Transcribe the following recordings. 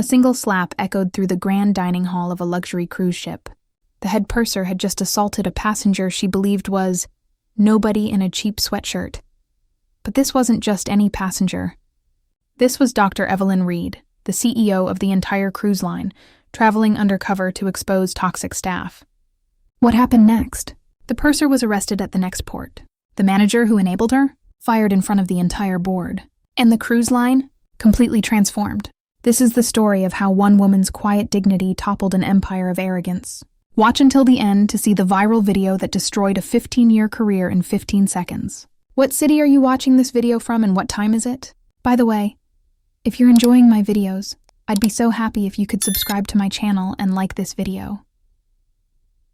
A single slap echoed through the grand dining hall of a luxury cruise ship. The head purser had just assaulted a passenger she believed was nobody in a cheap sweatshirt. But this wasn't just any passenger. This was Dr. Evelyn Reed, the CEO of the entire cruise line, traveling undercover to expose toxic staff. What happened next? The purser was arrested at the next port. The manager who enabled her fired in front of the entire board. And the cruise line completely transformed. This is the story of how one woman's quiet dignity toppled an empire of arrogance. Watch until the end to see the viral video that destroyed a 15-year career in 15 seconds. What city are you watching this video from and what time is it? By the way, if you're enjoying my videos, I'd be so happy if you could subscribe to my channel and like this video.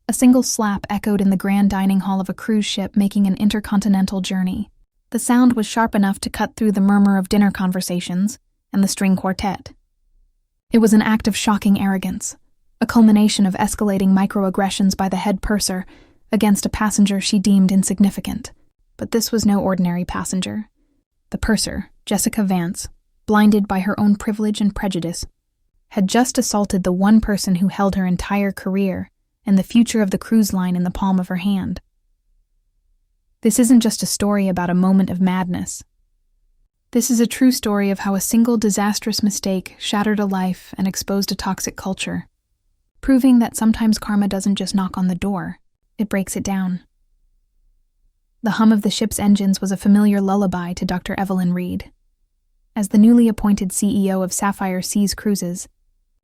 A single slap echoed in the grand dining hall of a cruise ship making an intercontinental journey. The sound was sharp enough to cut through the murmur of dinner conversations and the string quartet. It was an act of shocking arrogance, a culmination of escalating microaggressions by the head purser against a passenger she deemed insignificant. But this was no ordinary passenger. The purser, Jessica Vance, blinded by her own privilege and prejudice, had just assaulted the one person who held her entire career and the future of the cruise line in the palm of her hand. This isn't just a story about a moment of madness. This is a true story of how a single disastrous mistake shattered a life and exposed a toxic culture, proving that sometimes karma doesn't just knock on the door, it breaks it down. The hum of the ship's engines was a familiar lullaby to Dr. Evelyn Reed. As the newly appointed CEO of Sapphire Seas Cruises,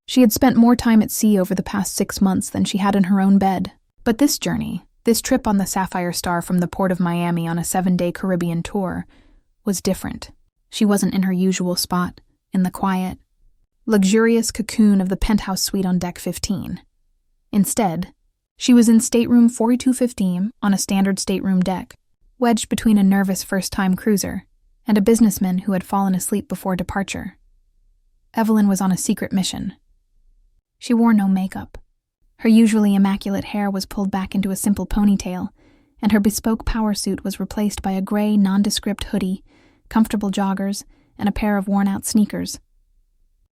she had spent more time at sea over the past 6 months than she had in her own bed. But this journey, this trip on the Sapphire Star from the port of Miami on a 7-day Caribbean tour, was different. She wasn't in her usual spot, in the quiet, luxurious cocoon of the penthouse suite on Deck 15. Instead, she was in stateroom 4215 on a standard stateroom deck, wedged between a nervous first-time cruiser and a businessman who had fallen asleep before departure. Evelyn was on a secret mission. She wore no makeup. Her usually immaculate hair was pulled back into a simple ponytail, and her bespoke power suit was replaced by a gray, nondescript hoodie, comfortable joggers, and a pair of worn-out sneakers.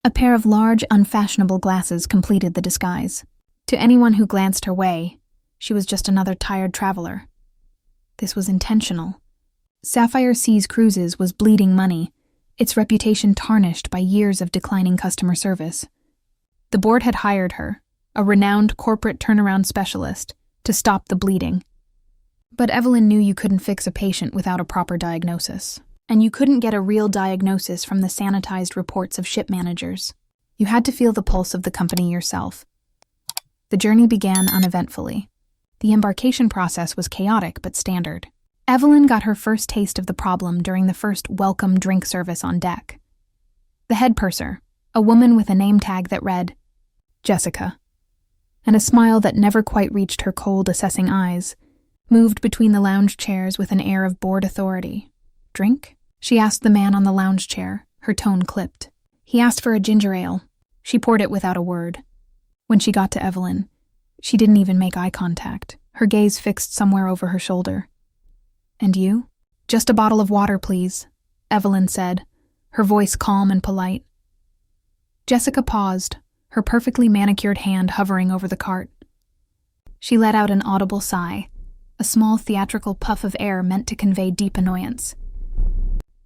A pair of large, unfashionable glasses completed the disguise. To anyone who glanced her way, she was just another tired traveler. This was intentional. Sapphire Seas Cruises was bleeding money, its reputation tarnished by years of declining customer service. The board had hired her, a renowned corporate turnaround specialist, to stop the bleeding. But Evelyn knew you couldn't fix a patient without a proper diagnosis. And you couldn't get a real diagnosis from the sanitized reports of ship managers. You had to feel the pulse of the company yourself. The journey began uneventfully. The embarkation process was chaotic but standard. Evelyn got her first taste of the problem during the first welcome drink service on deck. The head purser, a woman with a name tag that read, Jessica, and a smile that never quite reached her cold, assessing eyes, moved between the lounge chairs with an air of bored authority. Drink? She asked the man on the lounge chair, her tone clipped. He asked for a ginger ale. She poured it without a word. When she got to Evelyn, she didn't even make eye contact, her gaze fixed somewhere over her shoulder. And you? Just a bottle of water, please, Evelyn said, her voice calm and polite. Jessica paused, her perfectly manicured hand hovering over the cart. She let out an audible sigh, a small theatrical puff of air meant to convey deep annoyance.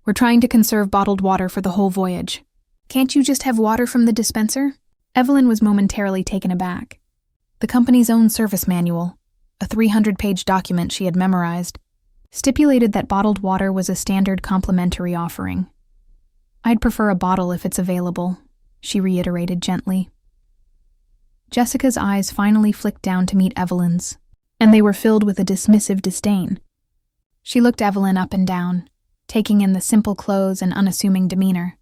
We're trying to conserve bottled water for the whole voyage. Can't you just have water from the dispenser? Evelyn was momentarily taken aback. The company's own service manual, a 300-page document she had memorized, stipulated that bottled water was a standard complimentary offering. I'd prefer a bottle if it's available, she reiterated gently. Jessica's eyes finally flicked down to meet Evelyn's, and they were filled with a dismissive disdain. She looked Evelyn up and down, taking in the simple clothes and unassuming demeanor.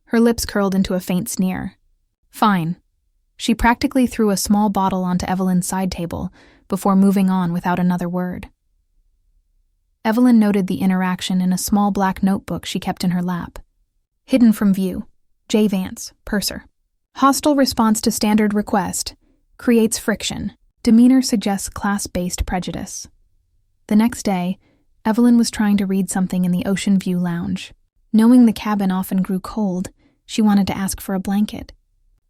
Her lips curled into a faint sneer. Fine. She practically threw a small bottle onto Evelyn's side table before moving on without another word. Evelyn noted the interaction in a small black notebook she kept in her lap. Hidden from view. J. Vance, purser. Hostile response to standard request. Creates friction. Demeanor suggests class-based prejudice. The next day, Evelyn was trying to read something in the Ocean View lounge. Knowing the cabin often grew cold, she wanted to ask for a blanket.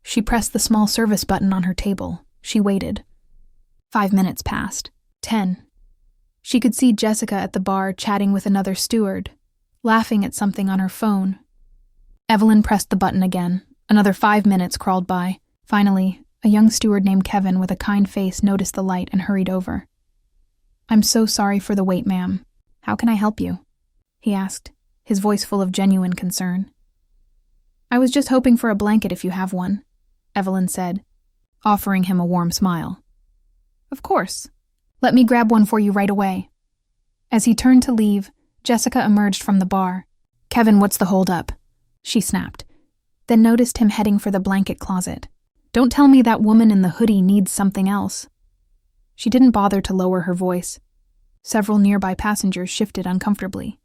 She pressed the small service button on her table. She waited. 5 minutes passed. 10. She could see Jessica at the bar chatting with another steward, laughing at something on her phone. Evelyn pressed the button again. Another 5 minutes crawled by. Finally, a young steward named Kevin with a kind face noticed the light and hurried over. "I'm so sorry for the wait, ma'am. How can I help you?" he asked, his voice full of genuine concern. "I was just hoping for a blanket if you have one," Evelyn said, offering him a warm smile. "Of course. Let me grab one for you right away." As he turned to leave, Jessica emerged from the bar. "Kevin, what's the holdup?" she snapped, then noticed him heading for the blanket closet. "Don't tell me that woman in the hoodie needs something else." She didn't bother to lower her voice. Several nearby passengers shifted uncomfortably.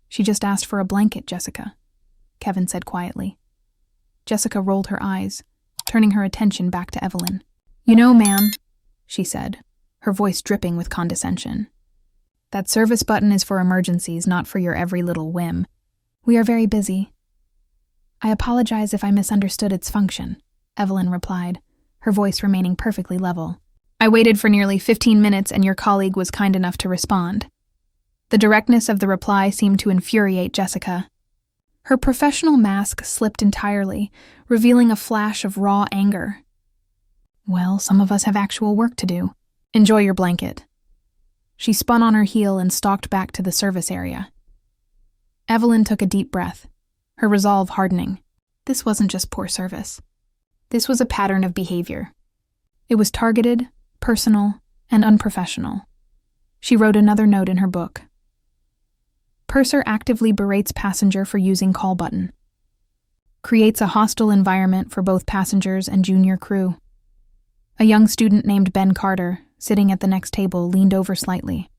"She just asked for a blanket, Jessica," Kevin said quietly. Jessica rolled her eyes, turning her attention back to Evelyn. "You know, ma'am," she said, her voice dripping with condescension, "that service button is for emergencies, not for your every little whim. We are very busy." "I apologize if I misunderstood its function," Evelyn replied, her voice remaining perfectly level. "I waited for nearly 15 minutes and your colleague was kind enough to respond." The directness of the reply seemed to infuriate Jessica. Her professional mask slipped entirely, revealing a flash of raw anger. "Well, some of us have actual work to do. Enjoy your blanket." She spun on her heel and stalked back to the service area. Evelyn took a deep breath, her resolve hardening. This wasn't just poor service. This was a pattern of behavior. It was targeted, personal, and unprofessional. She wrote another note in her book. Purser actively berates passenger for using call button. Creates a hostile environment for both passengers and junior crew. A young student named Ben Carter, sitting at the next table, leaned over slightly.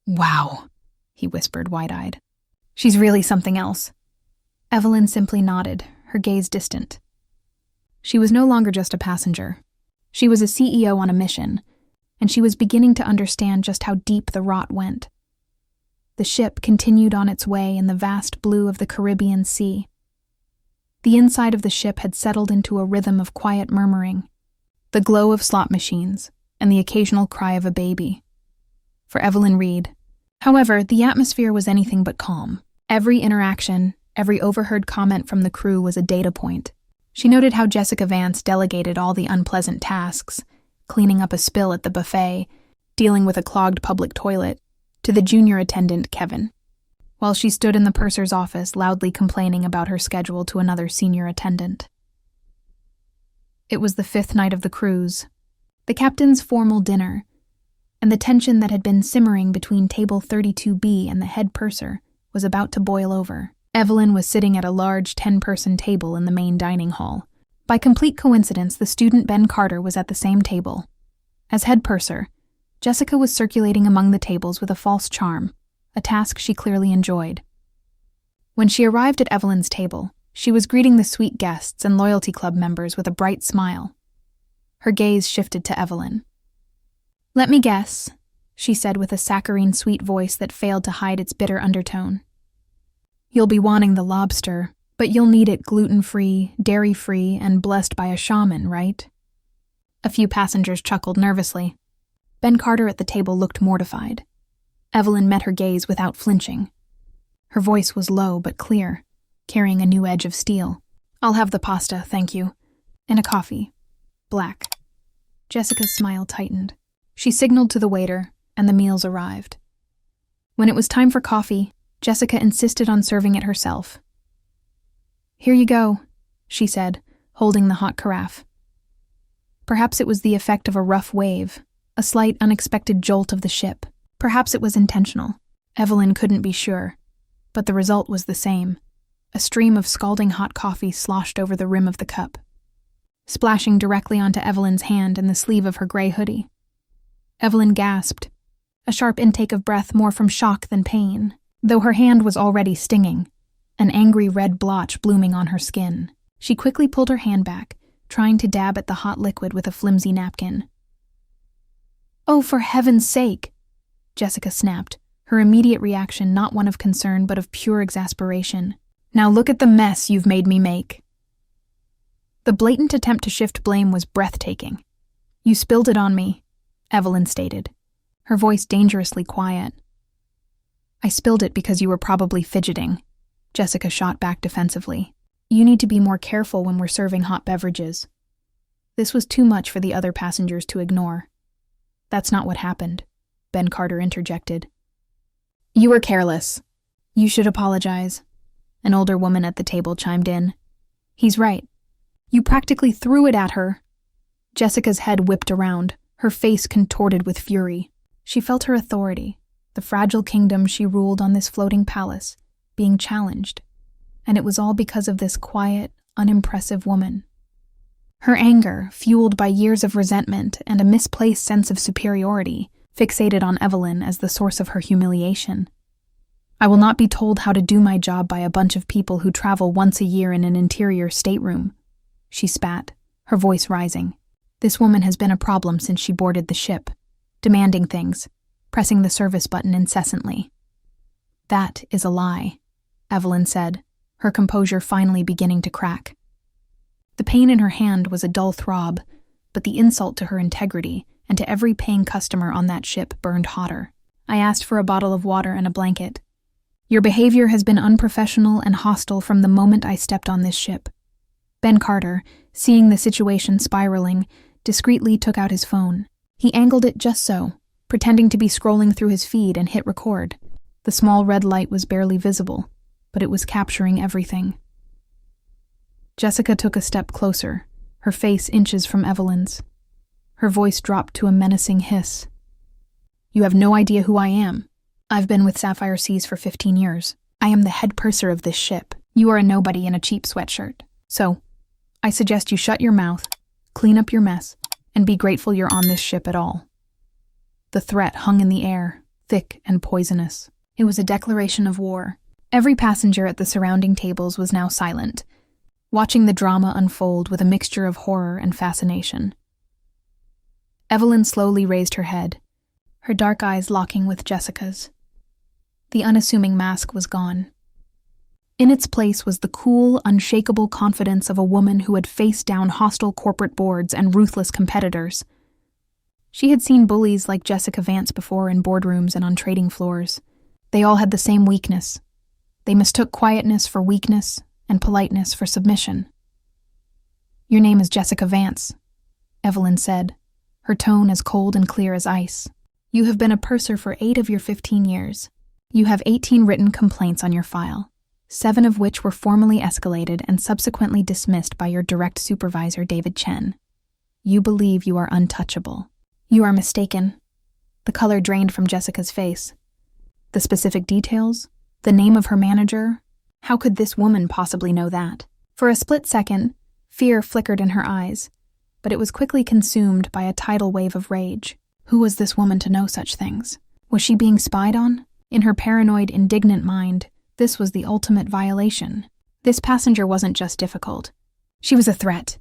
"Wow," he whispered wide-eyed. "She's really something else." Evelyn simply nodded, her gaze distant. She was no longer just a passenger. She was a CEO on a mission, and she was beginning to understand just how deep the rot went. The ship continued on its way in the vast blue of the Caribbean Sea. The inside of the ship had settled into a rhythm of quiet murmuring, the glow of slot machines, and the occasional cry of a baby. For Evelyn Reed, however, the atmosphere was anything but calm. Every interaction, every overheard comment from the crew was a data point. She noted how Jessica Vance delegated all the unpleasant tasks, cleaning up a spill at the buffet, dealing with a clogged public toilet, to the junior attendant, Kevin, while she stood in the purser's office loudly complaining about her schedule to another senior attendant. It was the 5th night of the cruise, the captain's formal dinner, and the tension that had been simmering between table 32B and the head purser was about to boil over. Evelyn was sitting at a large 10-person table in the main dining hall. By complete coincidence, the student Ben Carter was at the same table. As head purser, Jessica was circulating among the tables with a false charm, a task she clearly enjoyed. When she arrived at Evelyn's table, she was greeting the sweet guests and loyalty club members with a bright smile. Her gaze shifted to Evelyn. "Let me guess," she said with a saccharine sweet voice that failed to hide its bitter undertone. "You'll be wanting the lobster, but you'll need it gluten-free, dairy-free, and blessed by a shaman, right?" A few passengers chuckled nervously. Ben Carter at the table looked mortified. Evelyn met her gaze without flinching. Her voice was low but clear, carrying a new edge of steel. "I'll have the pasta, thank you. And a coffee. Black." Jessica's smile tightened. She signaled to the waiter, and the meals arrived. When it was time for coffee, Jessica insisted on serving it herself. "Here you go," she said, holding the hot carafe. Perhaps it was the effect of a rough wave, a slight unexpected jolt of the ship. Perhaps it was intentional. Evelyn couldn't be sure, but the result was the same. A stream of scalding hot coffee sloshed over the rim of the cup, splashing directly onto Evelyn's hand and the sleeve of her gray hoodie. Evelyn gasped, a sharp intake of breath more from shock than pain, though her hand was already stinging, an angry red blotch blooming on her skin. She quickly pulled her hand back, trying to dab at the hot liquid with a flimsy napkin. "Oh, for heaven's sake!" Jessica snapped, her immediate reaction not one of concern but of pure exasperation. "Now look at the mess you've made me make." The blatant attempt to shift blame was breathtaking. "You spilled it on me," Evelyn stated, her voice dangerously quiet. "I spilled it because you were probably fidgeting," Jessica shot back defensively. "You need to be more careful when we're serving hot beverages." This was too much for the other passengers to ignore. "That's not what happened," Ben Carter interjected. "You were careless." "You should apologize," an older woman at the table chimed in. "He's right. You practically threw it at her." Jessica's head whipped around, her face contorted with fury. She felt her authority, the fragile kingdom she ruled on this floating palace, being challenged, and it was all because of this quiet, unimpressive woman. Her anger, fueled by years of resentment and a misplaced sense of superiority, fixated on Evelyn as the source of her humiliation. "I will not be told how to do my job by a bunch of people who travel once a year in an interior stateroom," she spat, her voice rising. This woman has been a problem since she boarded the ship, demanding things, pressing the service button incessantly. "That is a lie," Evelyn said, her composure finally beginning to crack. The pain in her hand was a dull throb, but the insult to her integrity and to every paying customer on that ship burned hotter. "I asked for a bottle of water and a blanket. Your behavior has been unprofessional and hostile from the moment I stepped on this ship." Ben Carter, seeing the situation spiraling, discreetly took out his phone. He angled it just so, pretending to be scrolling through his feed, and hit record. The small red light was barely visible, but it was capturing everything. Jessica took a step closer, her face inches from Evelyn's. Her voice dropped to a menacing hiss. "You have no idea who I am. I've been with Sapphire Seas for 15 years. I am the head purser of this ship. You are a nobody in a cheap sweatshirt. So, I suggest you shut your mouth, clean up your mess, and be grateful you're on this ship at all." The threat hung in the air, thick and poisonous. It was a declaration of war. Every passenger at the surrounding tables was now silent, watching the drama unfold with a mixture of horror and fascination. Evelyn slowly raised her head, her dark eyes locking with Jessica's. The unassuming mask was gone. In its place was the cool, unshakable confidence of a woman who had faced down hostile corporate boards and ruthless competitors. She had seen bullies like Jessica Vance before in boardrooms and on trading floors. They all had the same weakness. They mistook quietness for weakness and politeness for submission. "Your name is Jessica Vance," Evelyn said, her tone as cold and clear as ice. "You have been a purser for 8 of your 15 years. You have 18 written complaints on your file, 7 of which were formally escalated and subsequently dismissed by your direct supervisor, David Chen. You believe you are untouchable. You are mistaken." The color drained from Jessica's face. The specific details? The name of her manager? How could this woman possibly know that? For a split second, fear flickered in her eyes, but it was quickly consumed by a tidal wave of rage. Who was this woman to know such things? Was she being spied on? In her paranoid, indignant mind, this was the ultimate violation. This passenger wasn't just difficult. She was a threat.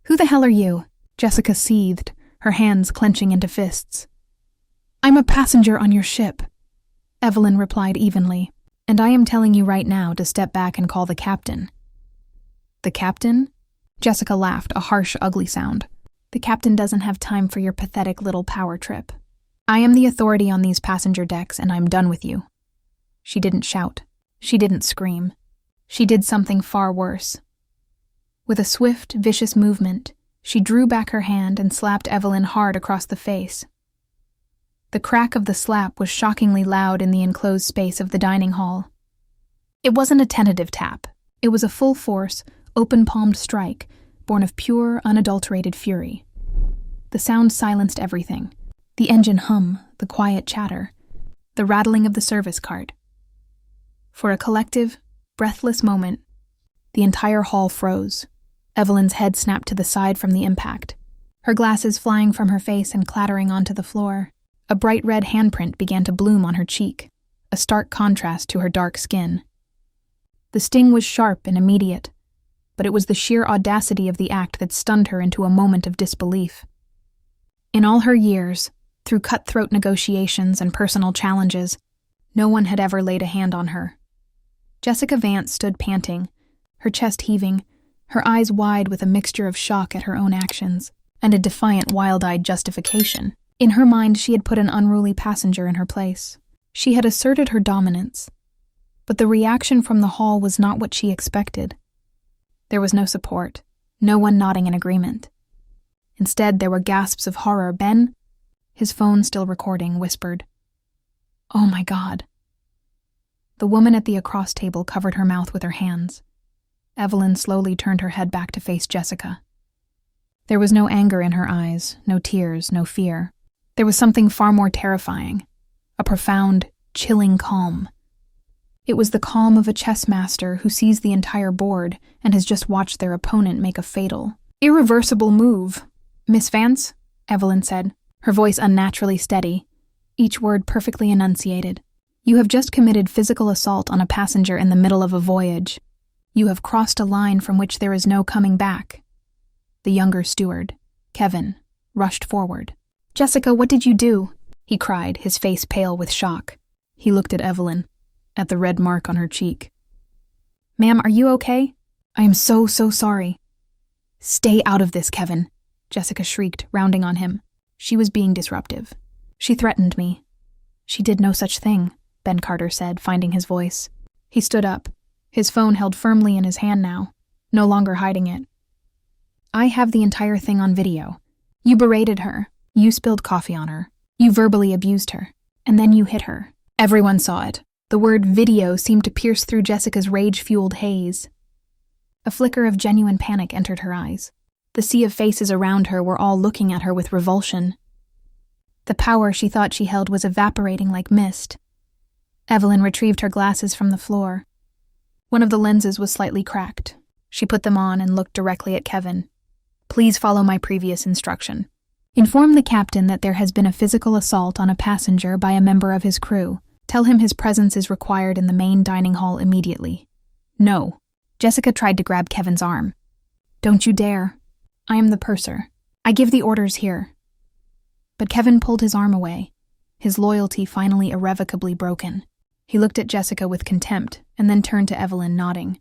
"Who the hell are you?" Jessica seethed, her hands clenching into fists. "I'm a passenger on your ship," Evelyn replied evenly, "and I am telling you right now to step back and call the captain." "The captain?" Jessica laughed, a harsh, ugly sound. "The captain doesn't have time for your pathetic little power trip. I am the authority on these passenger decks, and I'm done with you." She didn't shout. She didn't scream. She did something far worse. With a swift, vicious movement, she drew back her hand and slapped Evelyn hard across the face. The crack of the slap was shockingly loud in the enclosed space of the dining hall. It wasn't a tentative tap. It was a full-force, open-palmed strike, born of pure, unadulterated fury. The sound silenced everything. The engine hum, the quiet chatter, the rattling of the service cart. For a collective, breathless moment, the entire hall froze. Evelyn's head snapped to the side from the impact, her glasses flying from her face and clattering onto the floor. A bright red handprint began to bloom on her cheek, a stark contrast to her dark skin. The sting was sharp and immediate, but it was the sheer audacity of the act that stunned her into a moment of disbelief. In all her years, through cutthroat negotiations and personal challenges, no one had ever laid a hand on her. Jessica Vance stood panting, her chest heaving, her eyes wide with a mixture of shock at her own actions and a defiant, wild-eyed justification. In her mind, she had put an unruly passenger in her place. She had asserted her dominance, but the reaction from the hall was not what she expected. There was no support, no one nodding in agreement. Instead, there were gasps of horror. Ben, his phone still recording, whispered, "Oh my God." The woman at the across table covered her mouth with her hands. Evelyn slowly turned her head back to face Jessica. There was no anger in her eyes, no tears, no fear. There was something far more terrifying, a profound, chilling calm. It was the calm of a chess master who sees the entire board and has just watched their opponent make a fatal, irreversible move. "Miss Vance," Evelyn said, her voice unnaturally steady, each word perfectly enunciated. "You have just committed physical assault on a passenger in the middle of a voyage. You have crossed a line from which there is no coming back." The younger steward, Kevin, rushed forward. "Jessica, what did you do?" he cried, his face pale with shock. He looked at Evelyn, at the red mark on her cheek. "Ma'am, are you okay? I am so sorry." "Stay out of this, Kevin," Jessica shrieked, rounding on him. She was being disruptive. "She threatened me." "She did no such thing," Ben Carter said, finding his voice. He stood up, his phone held firmly in his hand now, no longer hiding it. "I have the entire thing on video. You berated her. You spilled coffee on her. You verbally abused her. And then you hit her. Everyone saw it." The word video seemed to pierce through Jessica's rage-fueled haze. A flicker of genuine panic entered her eyes. The sea of faces around her were all looking at her with revulsion. The power she thought she held was evaporating like mist. Evelyn retrieved her glasses from the floor. One of the lenses was slightly cracked. She put them on and looked directly at Kevin. "Please follow my previous instruction. Inform the captain that there has been a physical assault on a passenger by a member of his crew. Tell him his presence is required in the main dining hall immediately." "No." Jessica tried to grab Kevin's arm. "Don't you dare. I am the purser. I give the orders here." But Kevin pulled his arm away, his loyalty finally irrevocably broken. He looked at Jessica with contempt and then turned to Evelyn, nodding.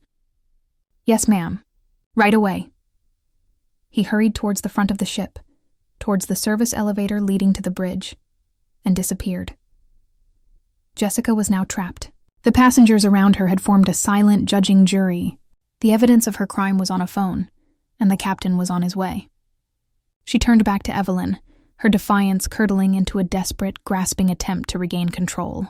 "Yes, ma'am. Right away." He hurried towards the front of the ship, towards the service elevator leading to the bridge, and disappeared. Jessica was now trapped. The passengers around her had formed a silent, judging jury. The evidence of her crime was on a phone, and the captain was on his way. She turned back to Evelyn, her defiance curdling into a desperate, grasping attempt to regain control.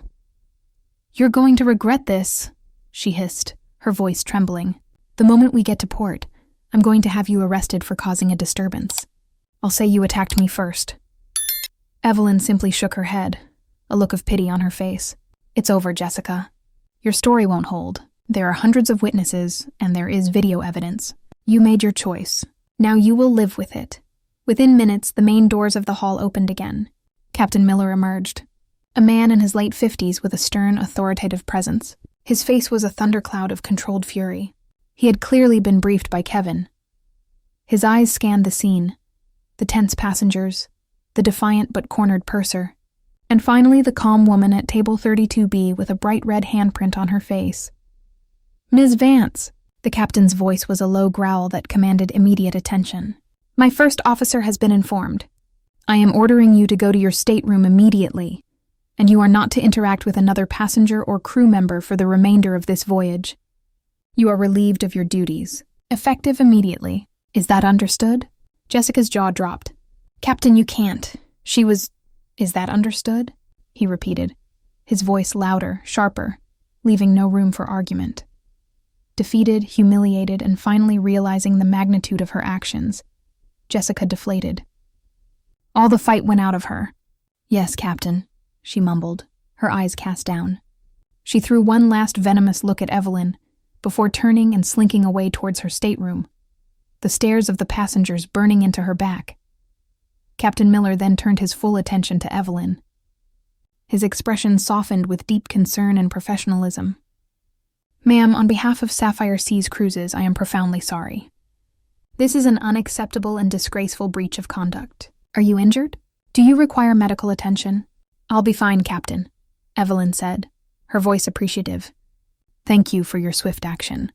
"You're going to regret this," she hissed, her voice trembling. "The moment we get to port, I'm going to have you arrested for causing a disturbance. I'll say you attacked me first." Evelyn simply shook her head, a look of pity on her face. "It's over, Jessica. Your story won't hold. There are hundreds of witnesses, and there is video evidence. You made your choice. Now you will live with it." Within minutes, the main doors of the hall opened again. Captain Miller emerged, a man in his late 50s with a stern, authoritative presence. His face was a thundercloud of controlled fury. He had clearly been briefed by Kevin. His eyes scanned the scene, the tense passengers, the defiant but cornered purser, and finally the calm woman at table 32B with a bright red handprint on her face. "Ms. Vance," the captain's voice was a low growl that commanded immediate attention. "My first officer has been informed. I am ordering you to go to your stateroom immediately, and you are not to interact with another passenger or crew member for the remainder of this voyage. You are relieved of your duties, effective immediately. Is that understood?" Jessica's jaw dropped. "Captain, you can't. Is that understood?" he repeated, his voice louder, sharper, leaving no room for argument. Defeated, humiliated, and finally realizing the magnitude of her actions, Jessica deflated. All the fight went out of her. "Yes, Captain," she mumbled, her eyes cast down. She threw one last venomous look at Evelyn, before turning and slinking away towards her stateroom, the stares of the passengers burning into her back. Captain Miller then turned his full attention to Evelyn. His expression softened with deep concern and professionalism. "Ma'am, on behalf of Sapphire Seas Cruises, I am profoundly sorry. This is an unacceptable and disgraceful breach of conduct. Are you injured? Do you require medical attention?" "I'll be fine, Captain," Evelyn said, her voice appreciative. "Thank you for your swift action."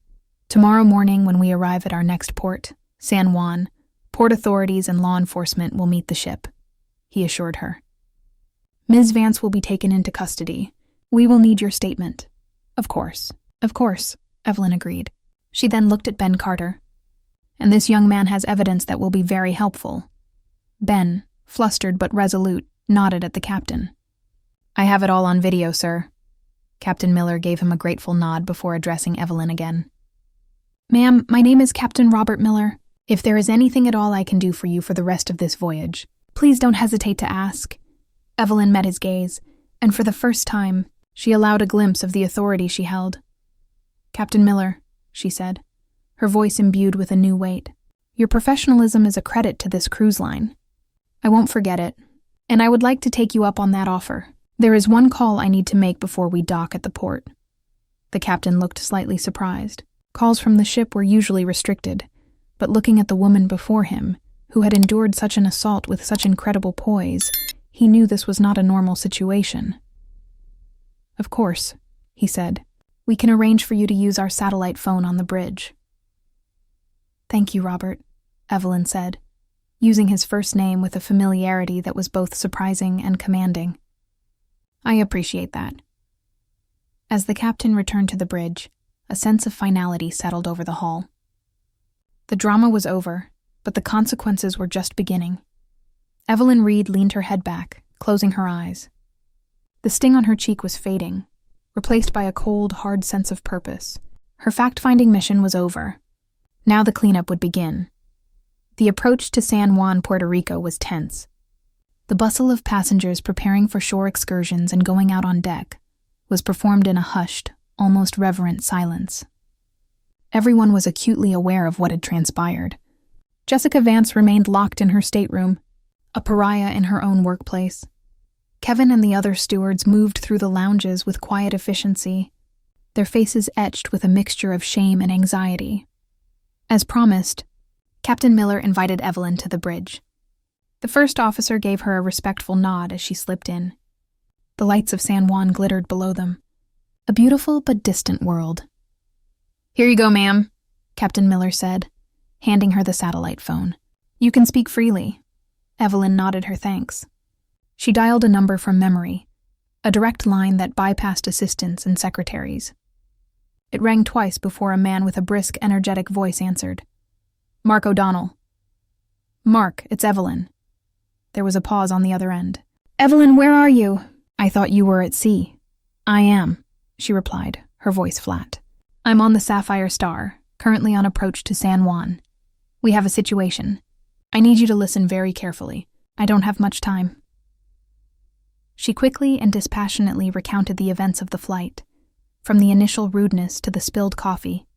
Tomorrow morning, when we arrive at our next port, San Juan, port authorities and law enforcement will meet the ship, he assured her. Ms. Vance will be taken into custody. We will need your statement. Of course, Evelyn agreed. She then looked at Ben Carter. And this young man has evidence that will be very helpful. Ben, flustered but resolute, nodded at the captain. I have it all on video, sir. Captain Miller gave him a grateful nod before addressing Evelyn again. Ma'am, my name is Captain Robert Miller. If there is anything at all I can do for you for the rest of this voyage, please don't hesitate to ask. Evelyn met his gaze, and for the first time, she allowed a glimpse of the authority she held. Captain Miller, she said, her voice imbued with a new weight. Your professionalism is a credit to this cruise line. I won't forget it, and I would like to take you up on that offer. There is one call I need to make before we dock at the port. The captain looked slightly surprised. Calls from the ship were usually restricted, but looking at the woman before him, who had endured such an assault with such incredible poise, he knew this was not a normal situation. Of course, he said. We can arrange for you to use our satellite phone on the bridge. Thank you, Robert, Evelyn said, using his first name with a familiarity that was both surprising and commanding. I appreciate that. As the captain returned to the bridge, a sense of finality settled over the hall. The drama was over, but the consequences were just beginning. Evelyn Reed leaned her head back, closing her eyes. The sting on her cheek was fading, replaced by a cold, hard sense of purpose. Her fact-finding mission was over. Now the cleanup would begin. The approach to San Juan, Puerto Rico was tense. The bustle of passengers preparing for shore excursions and going out on deck was performed in a hushed, almost reverent silence. Everyone was acutely aware of what had transpired. Jessica Vance remained locked in her stateroom, a pariah in her own workplace. Kevin and the other stewards moved through the lounges with quiet efficiency, their faces etched with a mixture of shame and anxiety. As promised, Captain Miller invited Evelyn to the bridge. The first officer gave her a respectful nod as she slipped in. The lights of San Juan glittered below them. A beautiful but distant world. Here you go, ma'am, Captain Miller said, handing her the satellite phone. You can speak freely. Evelyn nodded her thanks. She dialed a number from memory, a direct line that bypassed assistants and secretaries. It rang twice before a man with a brisk, energetic voice answered. Mark O'Donnell. Mark, it's Evelyn. There was a pause on the other end. Evelyn, where are you? I thought you were at sea. I am, she replied, her voice flat. I'm on the Sapphire Star, currently on approach to San Juan. We have a situation. I need you to listen very carefully. I don't have much time. She quickly and dispassionately recounted the events of the flight, from the initial rudeness to the spilled coffee,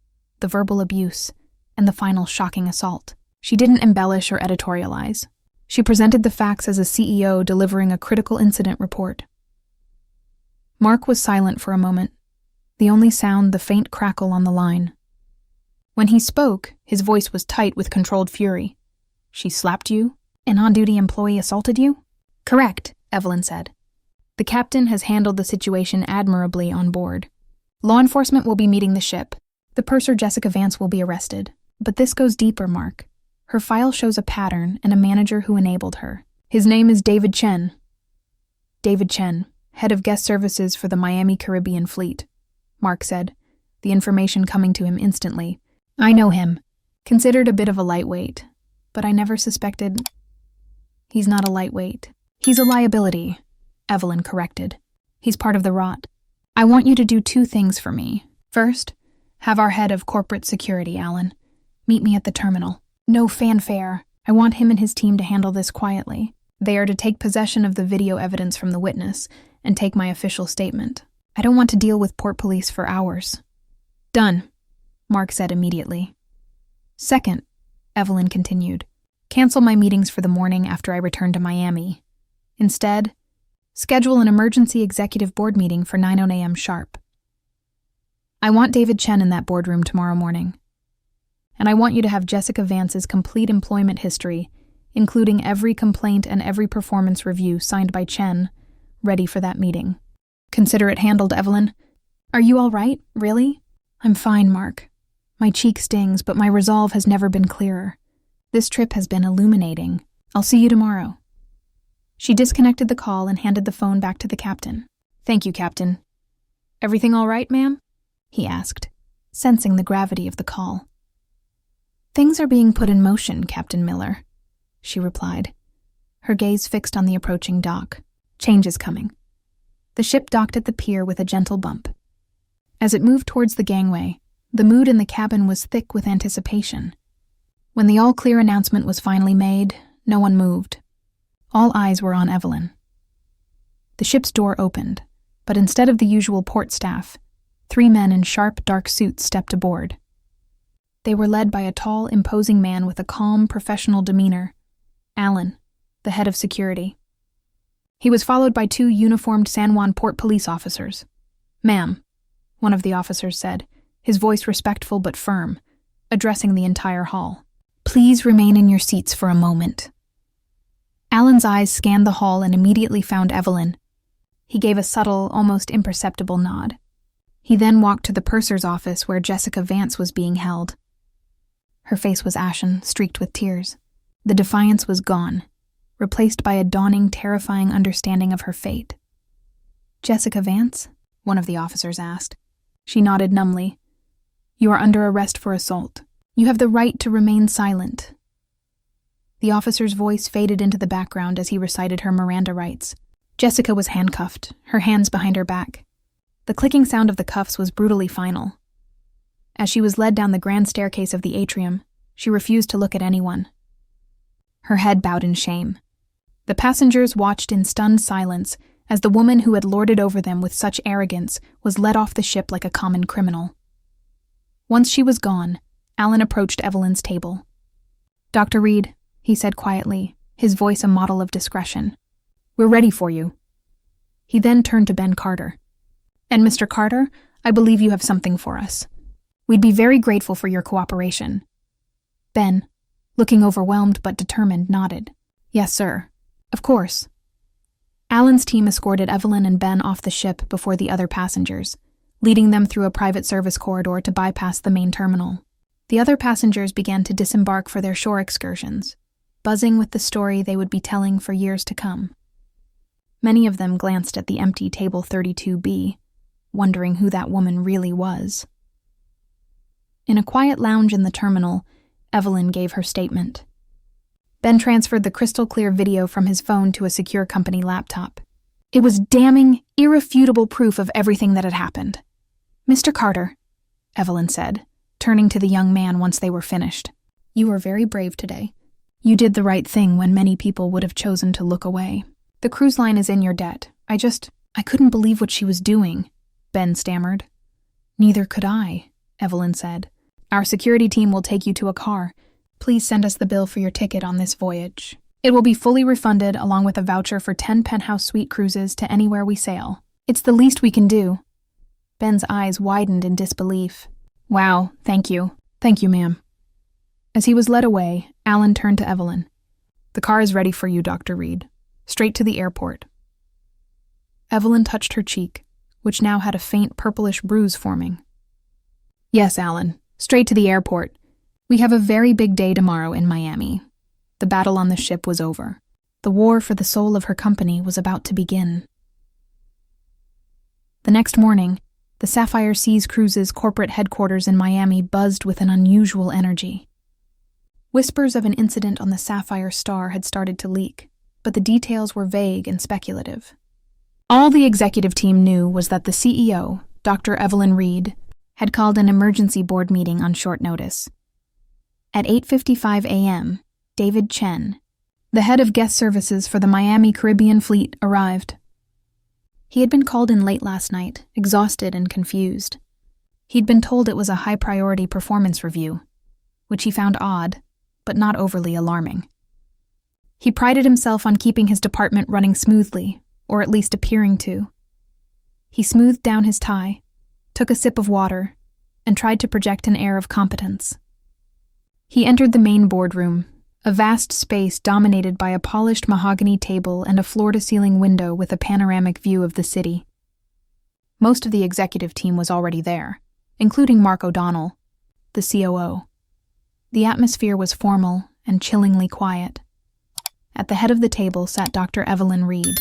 the verbal abuse, and the final shocking assault. She didn't embellish or editorialize. She presented the facts as a CEO delivering a critical incident report. Mark was silent for a moment, the only sound the faint crackle on the line. When he spoke, his voice was tight with controlled fury. She slapped you? An on-duty employee assaulted you? Correct, Evelyn said. The captain has handled the situation admirably on board. Law enforcement will be meeting the ship. The purser Jessica Vance will be arrested. But this goes deeper, Mark. Her file shows a pattern and a manager who enabled her. His name is David Chen. David Chen, head of guest services for the Miami Caribbean Fleet, Mark said, the information coming to him instantly. I know him. Considered a bit of a lightweight, but I never suspected... He's not a lightweight. He's a liability, Evelyn corrected. He's part of the rot. I want you to do two things for me. First, have our head of corporate security, Alan. Meet me at the terminal. No fanfare. I want him and his team to handle this quietly. They are to take possession of the video evidence from the witness and take my official statement. I don't want to deal with port police for hours. Done, Mark said immediately. Second, Evelyn continued, cancel my meetings for the morning after I return to Miami. Instead, schedule an emergency executive board meeting for 9 a.m. sharp. I want David Chen in that boardroom tomorrow morning. And I want you to have Jessica Vance's complete employment history, including every complaint and every performance review signed by Chen, ready for that meeting. Consider it handled, Evelyn. Are you all right, really? I'm fine, Mark. My cheek stings, but my resolve has never been clearer. This trip has been illuminating. I'll see you tomorrow." She disconnected the call and handed the phone back to the captain. "Thank you, Captain." "Everything all right, ma'am?" he asked, sensing the gravity of the call. "Things are being put in motion, Captain Miller," she replied, her gaze fixed on the approaching dock. "Change is coming." The ship docked at the pier with a gentle bump. As it moved towards the gangway, the mood in the cabin was thick with anticipation. When the all-clear announcement was finally made, no one moved. All eyes were on Evelyn. The ship's door opened, but instead of the usual port staff, 3 men in sharp, dark suits stepped aboard. They were led by a tall, imposing man with a calm, professional demeanor, Alan, the head of security. He was followed by 2 uniformed San Juan Port police officers. "Ma'am," one of the officers said, his voice respectful but firm, addressing the entire hall. "Please remain in your seats for a moment." Alan's eyes scanned the hall and immediately found Evelyn. He gave a subtle, almost imperceptible nod. He then walked to the purser's office where Jessica Vance was being held. Her face was ashen, streaked with tears. The defiance was gone, replaced by a dawning, terrifying understanding of her fate. "Jessica Vance?" one of the officers asked. She nodded numbly. "You are under arrest for assault. You have the right to remain silent." The officer's voice faded into the background as he recited her Miranda rights. Jessica was handcuffed, her hands behind her back. The clicking sound of the cuffs was brutally final. As she was led down the grand staircase of the atrium, she refused to look at anyone. Her head bowed in shame. The passengers watched in stunned silence as the woman who had lorded over them with such arrogance was led off the ship like a common criminal. Once she was gone, Alan approached Evelyn's table. "Dr. Reed," he said quietly, his voice a model of discretion, "we're ready for you." He then turned to Ben Carter. "And Mr. Carter, I believe you have something for us. We'd be very grateful for your cooperation." Ben, looking overwhelmed but determined, nodded. "Yes, sir. Of course." Alan's team escorted Evelyn and Ben off the ship before the other passengers, leading them through a private service corridor to bypass the main terminal. The other passengers began to disembark for their shore excursions, buzzing with the story they would be telling for years to come. Many of them glanced at the empty table 32B, wondering who that woman really was. In a quiet lounge in the terminal, Evelyn gave her statement. Ben transferred the crystal-clear video from his phone to a secure company laptop. It was damning, irrefutable proof of everything that had happened. "Mr. Carter," Evelyn said, turning to the young man once they were finished. "You were very brave today. You did the right thing when many people would have chosen to look away. The cruise line is in your debt. I couldn't believe what she was doing," Ben stammered. "Neither could I," Evelyn said. "Our security team will take you to a car. Please send us the bill for your ticket on this voyage. It will be fully refunded along with a voucher for 10 penthouse suite cruises to anywhere we sail. It's the least we can do." Ben's eyes widened in disbelief. "Wow, thank you. Thank you, ma'am." As he was led away, Alan turned to Evelyn. "The car is ready for you, Dr. Reed. Straight to the airport." Evelyn touched her cheek, which now had a faint purplish bruise forming. "Yes, Alan. Straight to the airport. We have a very big day tomorrow in Miami." The battle on the ship was over. The war for the soul of her company was about to begin. The next morning, the Sapphire Seas Cruises corporate headquarters in Miami buzzed with an unusual energy. Whispers of an incident on the Sapphire Star had started to leak, but the details were vague and speculative. All the executive team knew was that the CEO, Dr. Evelyn Reed, had called an emergency board meeting on short notice. At 8:55 a.m., David Chen, the head of guest services for the Miami Caribbean Fleet, arrived. He had been called in late last night, exhausted and confused. He'd been told it was a high-priority performance review, which he found odd, but not overly alarming. He prided himself on keeping his department running smoothly, or at least appearing to. He smoothed down his tie, took a sip of water, and tried to project an air of competence. He entered the main boardroom, a vast space dominated by a polished mahogany table and a floor-to-ceiling window with a panoramic view of the city. Most of the executive team was already there, including Mark O'Donnell, the COO. The atmosphere was formal and chillingly quiet. At the head of the table sat Dr. Evelyn Reed.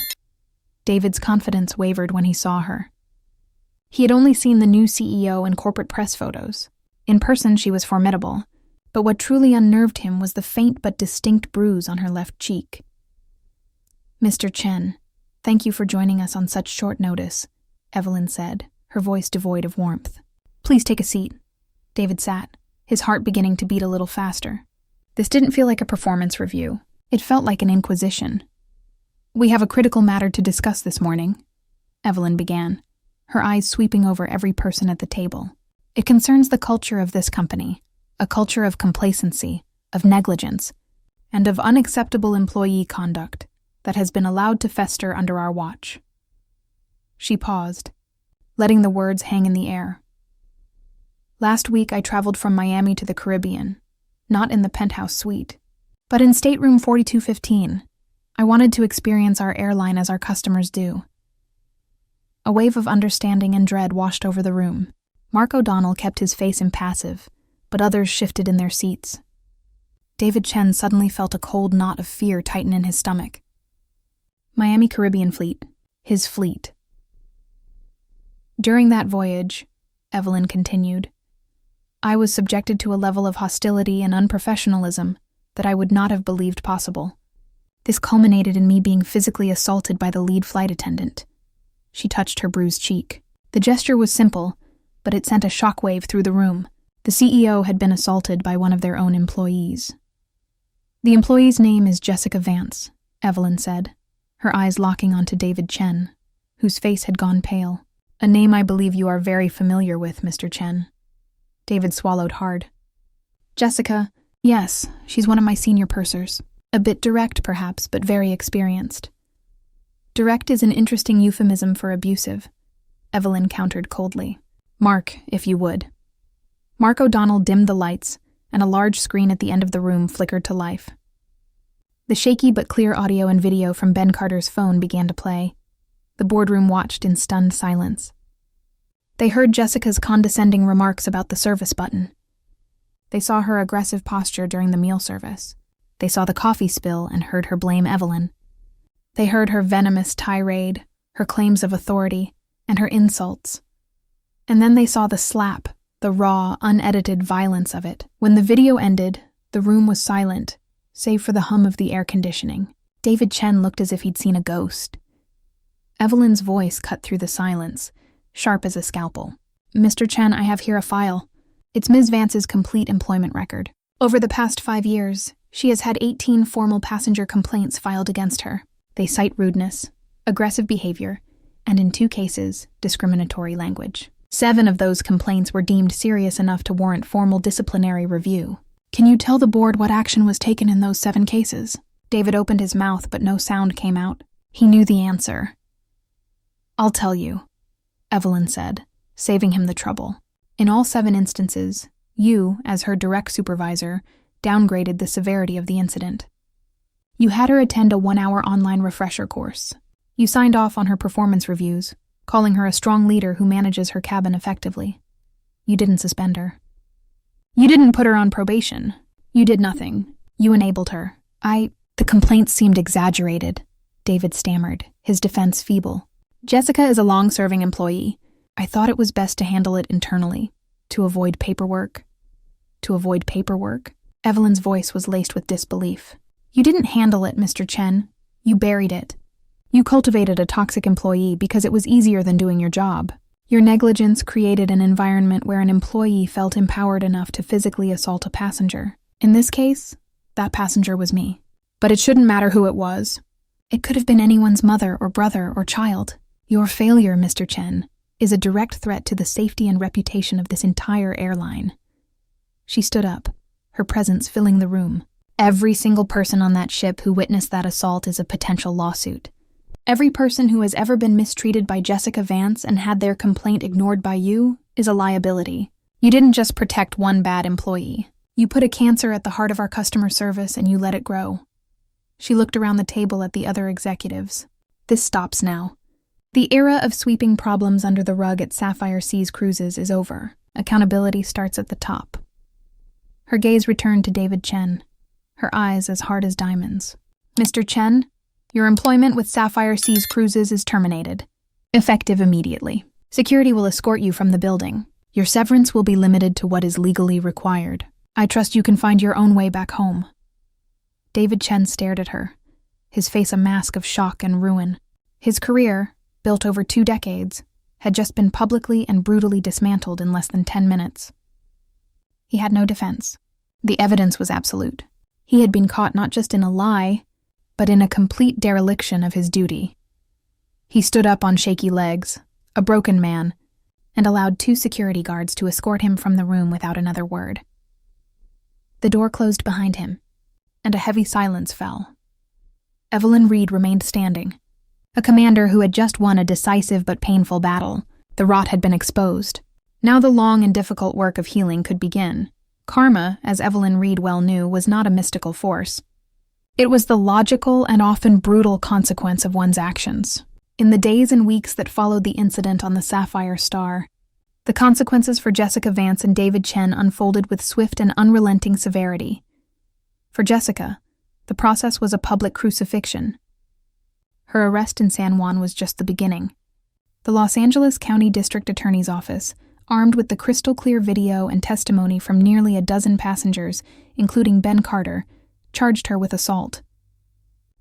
David's confidence wavered when he saw her. He had only seen the new CEO in corporate press photos. In person, she was formidable, but what truly unnerved him was the faint but distinct bruise on her left cheek. "Mr. Chen, thank you for joining us on such short notice," Evelyn said, her voice devoid of warmth. "Please take a seat." David sat, his heart beginning to beat a little faster. This didn't feel like a performance review. It felt like an inquisition. "We have a critical matter to discuss this morning," Evelyn began, her eyes sweeping over every person at the table. "It concerns the culture of this company, a culture of complacency, of negligence, and of unacceptable employee conduct that has been allowed to fester under our watch." She paused, letting the words hang in the air. "Last week I traveled from Miami to the Caribbean, not in the penthouse suite, but in stateroom 4215. I wanted to experience our airline as our customers do." A wave of understanding and dread washed over the room. Mark O'Donnell kept his face impassive, but others shifted in their seats. David Chen suddenly felt a cold knot of fear tighten in his stomach. Miami Caribbean Fleet, his fleet. "During that voyage," Evelyn continued, "I was subjected to a level of hostility and unprofessionalism that I would not have believed possible. This culminated in me being physically assaulted by the lead flight attendant." She touched her bruised cheek. The gesture was simple, but it sent a shockwave through the room. The CEO had been assaulted by one of their own employees. "The employee's name is Jessica Vance," Evelyn said, her eyes locking onto David Chen, whose face had gone pale. "A name I believe you are very familiar with, Mr. Chen." David swallowed hard. "Jessica, yes, she's one of my senior pursers. A bit direct, perhaps, but very experienced." "Direct is an interesting euphemism for abusive," Evelyn countered coldly. "Mark, if you would." Mark O'Donnell dimmed the lights, and a large screen at the end of the room flickered to life. The shaky but clear audio and video from Ben Carter's phone began to play. The boardroom watched in stunned silence. They heard Jessica's condescending remarks about the service button. They saw her aggressive posture during the meal service. They saw the coffee spill and heard her blame Evelyn. They heard her venomous tirade, her claims of authority, and her insults. And then they saw the slap, the raw, unedited violence of it. When the video ended, the room was silent, save for the hum of the air conditioning. David Chen looked as if he'd seen a ghost. Evelyn's voice cut through the silence, sharp as a scalpel. "Mr. Chen, I have here a file. It's Ms. Vance's complete employment record. Over the past 5 years, she has had 18 formal passenger complaints filed against her. They cite rudeness, aggressive behavior, and in 2 cases, discriminatory language. 7 of those complaints were deemed serious enough to warrant formal disciplinary review. Can you tell the board what action was taken in those 7 cases?" David opened his mouth, but no sound came out. He knew the answer. "I'll tell you," Evelyn said, saving him the trouble. "In all 7 instances, you, as her direct supervisor, downgraded the severity of the incident. You had her attend a 1-hour online refresher course. You signed off on her performance reviews, calling her a strong leader who manages her cabin effectively. You didn't suspend her. You didn't put her on probation. You did nothing. You enabled her. The complaints seemed exaggerated," David stammered, his defense feeble. "Jessica is a long-serving employee. I thought it was best to handle it internally, to avoid paperwork." "To avoid paperwork?" Evelyn's voice was laced with disbelief. "You didn't handle it, Mr. Chen. You buried it. You cultivated a toxic employee because it was easier than doing your job. Your negligence created an environment where an employee felt empowered enough to physically assault a passenger. In this case, that passenger was me. But it shouldn't matter who it was. It could have been anyone's mother or brother or child. Your failure, Mr. Chen, is a direct threat to the safety and reputation of this entire airline." She stood up, her presence filling the room. "Every single person on that ship who witnessed that assault is a potential lawsuit. Every person who has ever been mistreated by Jessica Vance and had their complaint ignored by you is a liability. You didn't just protect one bad employee. You put a cancer at the heart of our customer service and you let it grow." She looked around the table at the other executives. "This stops now. The era of sweeping problems under the rug at Sapphire Seas Cruises is over. Accountability starts at the top. Her gaze returned to David Chen, her eyes as hard as diamonds. "Mr. Chen, your employment with Sapphire Seas Cruises is terminated, effective immediately. Security will escort you from the building. Your severance will be limited to what is legally required. I trust you can find your own way back home." David Chen stared at her, his face a mask of shock and ruin. His career, built over 2 decades, had just been publicly and brutally dismantled in less than 10 minutes. He had no defense. The evidence was absolute. He had been caught not just in a lie, but in a complete dereliction of his duty. He stood up on shaky legs, a broken man, and allowed 2 security guards to escort him from the room without another word. The door closed behind him, and a heavy silence fell. Evelyn Reed remained standing. A commander who had just won a decisive but painful battle. The rot had been exposed. Now the long and difficult work of healing could begin. Karma, as Evelyn Reed well knew, was not a mystical force. It was the logical and often brutal consequence of one's actions. In the days and weeks that followed the incident on the Sapphire Star, the consequences for Jessica Vance and David Chen unfolded with swift and unrelenting severity. For Jessica, the process was a public crucifixion. Her arrest in San Juan was just the beginning. The Los Angeles County District Attorney's Office, armed with the crystal-clear video and testimony from nearly a dozen passengers, including Ben Carter, charged her with assault.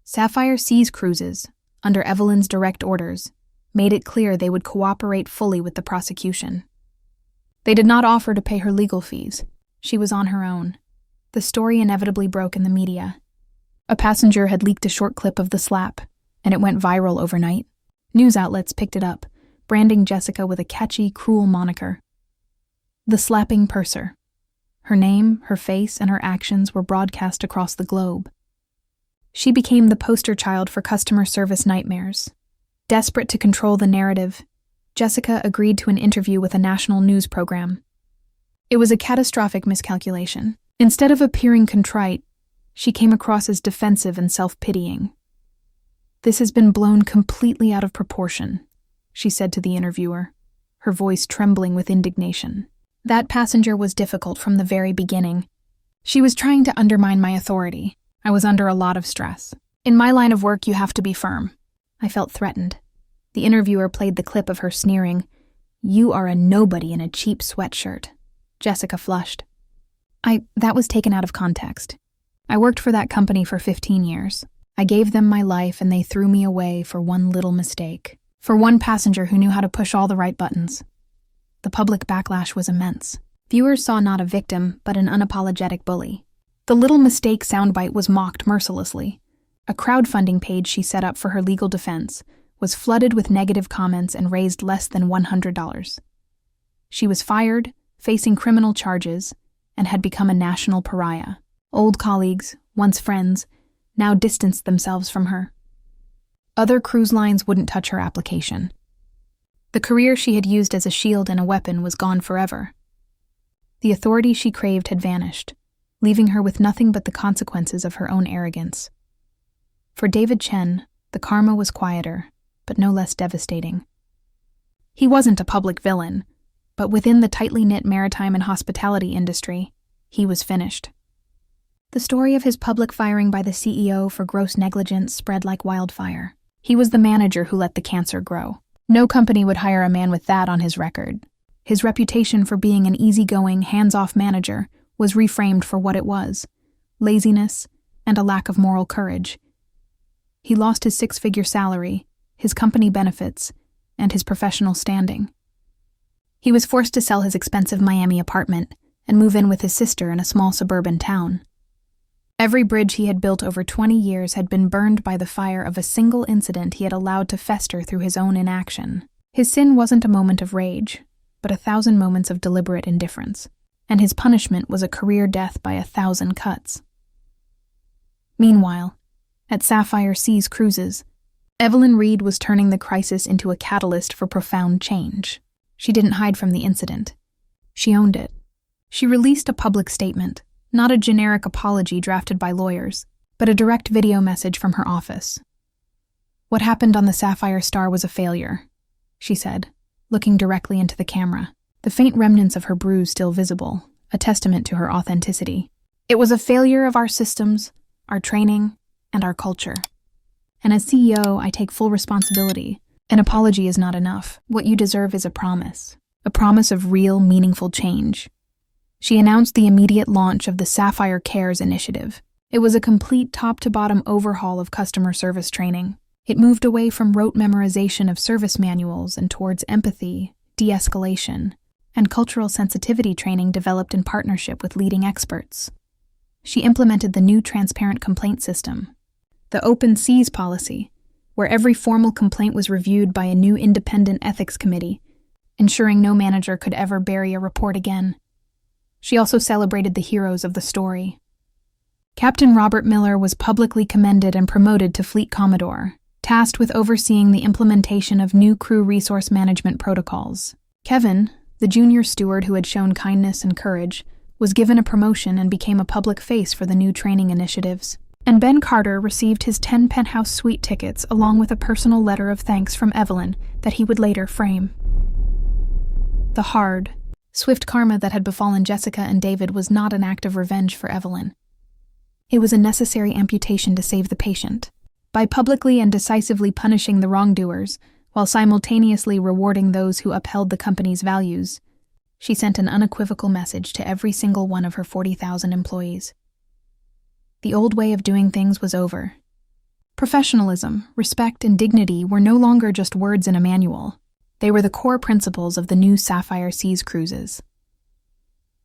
Sapphire Seas Cruises, under Evelyn's direct orders, made it clear they would cooperate fully with the prosecution. They did not offer to pay her legal fees. She was on her own. The story inevitably broke in the media. A passenger had leaked a short clip of the slap, and it went viral overnight. News outlets picked it up, branding Jessica with a catchy, cruel moniker. The Slapping Purser. Her name, her face, and her actions were broadcast across the globe. She became the poster child for customer service nightmares. Desperate to control the narrative, Jessica agreed to an interview with a national news program. It was a catastrophic miscalculation. Instead of appearing contrite, she came across as defensive and self-pitying. "This has been blown completely out of proportion," she said to the interviewer, her voice trembling with indignation. "That passenger was difficult from the very beginning. She was trying to undermine my authority. I was under a lot of stress. In my line of work, you have to be firm." I felt threatened. The interviewer played the clip of her sneering, "You are a nobody in a cheap sweatshirt." Jessica flushed. That was taken out of context. I worked for that company for 15 years. I gave them my life and they threw me away for one little mistake. For one passenger who knew how to push all the right buttons. The public backlash was immense. Viewers saw not a victim, but an unapologetic bully. The little mistake soundbite was mocked mercilessly. A crowdfunding page she set up for her legal defense was flooded with negative comments and raised less than $100. She was fired, facing criminal charges, and had become a national pariah. Old colleagues, once friends, now distanced themselves from her. Other cruise lines wouldn't touch her application. The career she had used as a shield and a weapon was gone forever. The authority she craved had vanished, leaving her with nothing but the consequences of her own arrogance. For David Chen, the karma was quieter, but no less devastating. He wasn't a public villain, but within the tightly knit maritime and hospitality industry, he was finished. The story of his public firing by the CEO for gross negligence spread like wildfire. He was the manager who let the cancer grow. No company would hire a man with that on his record. His reputation for being an easygoing, hands-off manager was reframed for what it was: laziness and a lack of moral courage. He lost his 6-figure salary, his company benefits, and his professional standing. He was forced to sell his expensive Miami apartment and move in with his sister in a small suburban town. Every bridge he had built over 20 years had been burned by the fire of a single incident he had allowed to fester through his own inaction. His sin wasn't a moment of rage, but 1,000 moments of deliberate indifference, and his punishment was a career death by 1,000 cuts. Meanwhile, at Sapphire Seas Cruises, Evelyn Reed was turning the crisis into a catalyst for profound change. She didn't hide from the incident. She owned it. She released a public statement, not a generic apology drafted by lawyers, but a direct video message from her office. "What happened on the Sapphire Star was a failure," she said, looking directly into the camera, the faint remnants of her bruise still visible, a testament to her authenticity. It was a failure of our systems, our training, and our culture. And as CEO, I take full responsibility. An apology is not enough. What you deserve is a promise of real, meaningful change. She announced the immediate launch of the Sapphire Cares initiative. It was a complete top-to-bottom overhaul of customer service training. It moved away from rote memorization of service manuals and towards empathy, de-escalation, and cultural sensitivity training developed in partnership with leading experts. She implemented the new transparent complaint system, the Open Seas policy, where every formal complaint was reviewed by a new independent ethics committee, ensuring no manager could ever bury a report again. She also celebrated the heroes of the story. Captain Robert Miller was publicly commended and promoted to Fleet Commodore, tasked with overseeing the implementation of new crew resource management protocols. Kevin, the junior steward who had shown kindness and courage, was given a promotion and became a public face for the new training initiatives. And Ben Carter received his 10 penthouse suite tickets along with a personal letter of thanks from Evelyn that he would later frame. The hard, swift karma that had befallen Jessica and David was not an act of revenge for Evelyn. It was a necessary amputation to save the patient. By publicly and decisively punishing the wrongdoers, while simultaneously rewarding those who upheld the company's values, she sent an unequivocal message to every single one of her 40,000 employees. The old way of doing things was over. Professionalism, respect, and dignity were no longer just words in a manual. They were the core principles of the new Sapphire Seas cruises.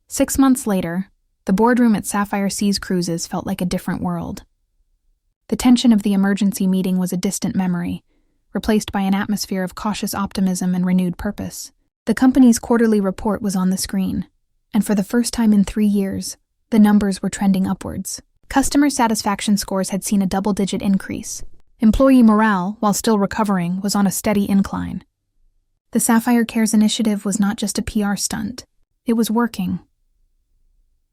6 months later, the boardroom at Sapphire Seas Cruises felt like a different world. The tension of the emergency meeting was a distant memory, replaced by an atmosphere of cautious optimism and renewed purpose. The company's quarterly report was on the screen, and for the first time in 3 years, the numbers were trending upwards. Customer satisfaction scores had seen a double-digit increase. Employee morale, while still recovering, was on a steady incline. The Sapphire Cares initiative was not just a PR stunt. It was working.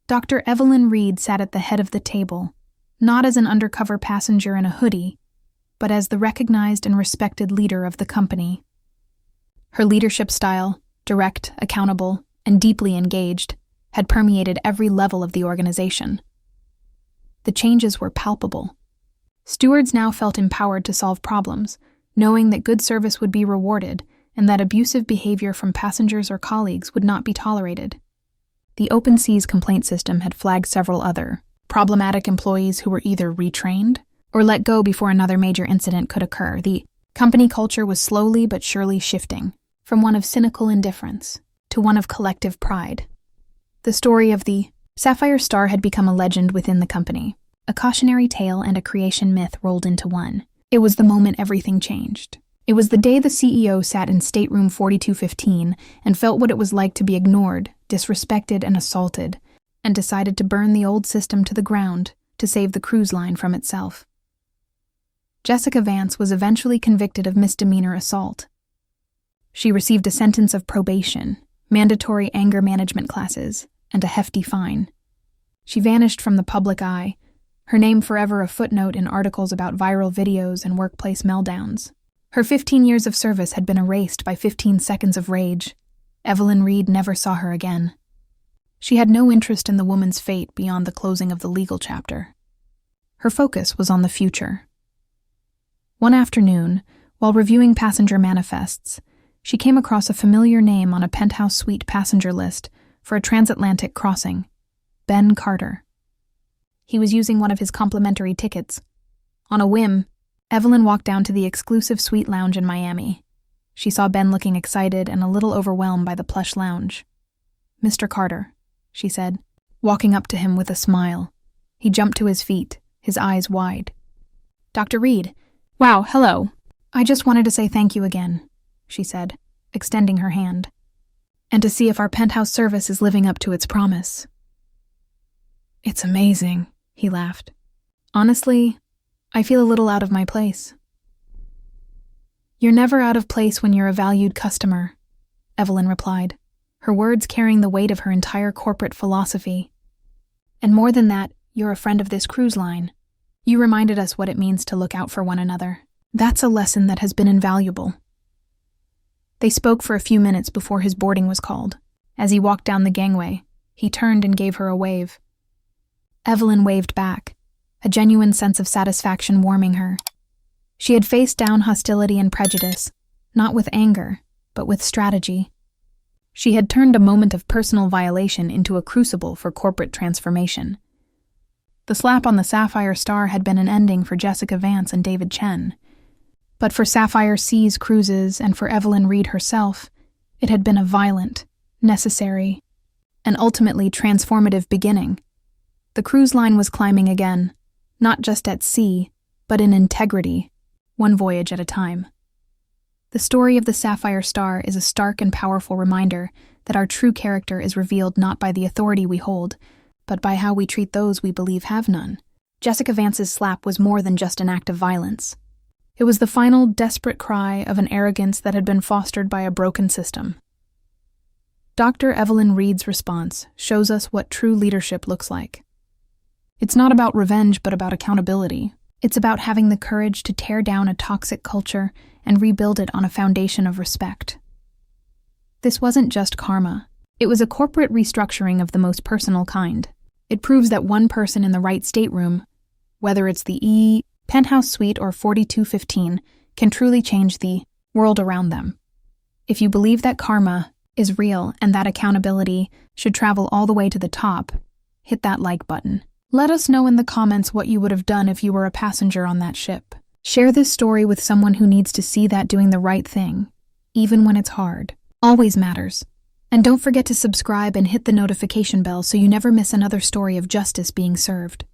Dr. Evelyn Reed sat at the head of the table, not as an undercover passenger in a hoodie, but as the recognized and respected leader of the company. Her leadership style, direct, accountable, and deeply engaged, had permeated every level of the organization. The changes were palpable. Stewards now felt empowered to solve problems, knowing that good service would be rewarded and that abusive behavior from passengers or colleagues would not be tolerated. The Open Seas complaint system had flagged several other problematic employees who were either retrained or let go before another major incident could occur. The company culture was slowly but surely shifting from one of cynical indifference to one of collective pride. The story of the Sapphire Star had become a legend within the company, a cautionary tale and a creation myth rolled into one. It was the moment everything changed. It was the day the CEO sat in stateroom 4215 and felt what it was like to be ignored, disrespected, and assaulted, and decided to burn the old system to the ground to save the cruise line from itself. Jessica Vance was eventually convicted of misdemeanor assault. She received a sentence of probation, mandatory anger management classes, and a hefty fine. She vanished from the public eye, her name forever a footnote in articles about viral videos and workplace meltdowns. Her 15 years of service had been erased by 15 seconds of rage. Evelyn Reed never saw her again. She had no interest in the woman's fate beyond the closing of the legal chapter. Her focus was on the future. One afternoon, while reviewing passenger manifests, she came across a familiar name on a penthouse suite passenger list for a transatlantic crossing: Ben Carter. He was using one of his complimentary tickets. On a whim, Evelyn walked down to the exclusive suite lounge in Miami. She saw Ben looking excited and a little overwhelmed by the plush lounge. "Mr. Carter," she said, walking up to him with a smile. He jumped to his feet, his eyes wide. "Dr. Reed. Wow, hello. I just wanted to say thank you again," she said, extending her hand, "and to see if our penthouse service is living up to its promise." "It's amazing," he laughed. "Honestly, I feel a little out of my place." "You're never out of place when you're a valued customer," Evelyn replied, her words carrying the weight of her entire corporate philosophy. "And more than that, you're a friend of this cruise line. You reminded us what it means to look out for one another. That's a lesson that has been invaluable." They spoke for a few minutes before his boarding was called. As he walked down the gangway, He turned and gave her a wave. Evelyn waved back, a genuine sense of satisfaction warming her. She had faced down hostility and prejudice, not with anger, but with strategy. She had turned a moment of personal violation into a crucible for corporate transformation. The slap on the Sapphire star had been an ending for Jessica Vance and David Chen. But for Sapphire Seas Cruises and for Evelyn Reed herself, it had been a violent, necessary, and ultimately transformative beginning. The cruise line was climbing again, not just at sea, but in integrity, one voyage at a time. The story of the Sapphire Star is a stark and powerful reminder that our true character is revealed not by the authority we hold, but by how we treat those we believe have none. Jessica Vance's slap was more than just an act of violence. It was the final, desperate cry of an arrogance that had been fostered by a broken system. Dr. Evelyn Reed's response shows us what true leadership looks like. It's not about revenge, but about accountability. It's about having the courage to tear down a toxic culture and rebuild it on a foundation of respect. This wasn't just karma. It was a corporate restructuring of the most personal kind. It proves that one person in the right stateroom, whether it's the penthouse suite or 4215, can truly change the world around them. If you believe that karma is real and that accountability should travel all the way to the top, hit that like button. Let us know in the comments what you would have done if you were a passenger on that ship. Share this story with someone who needs to see that doing the right thing, even when it's hard, always matters. And don't forget to subscribe and hit the notification bell so you never miss another story of justice being served.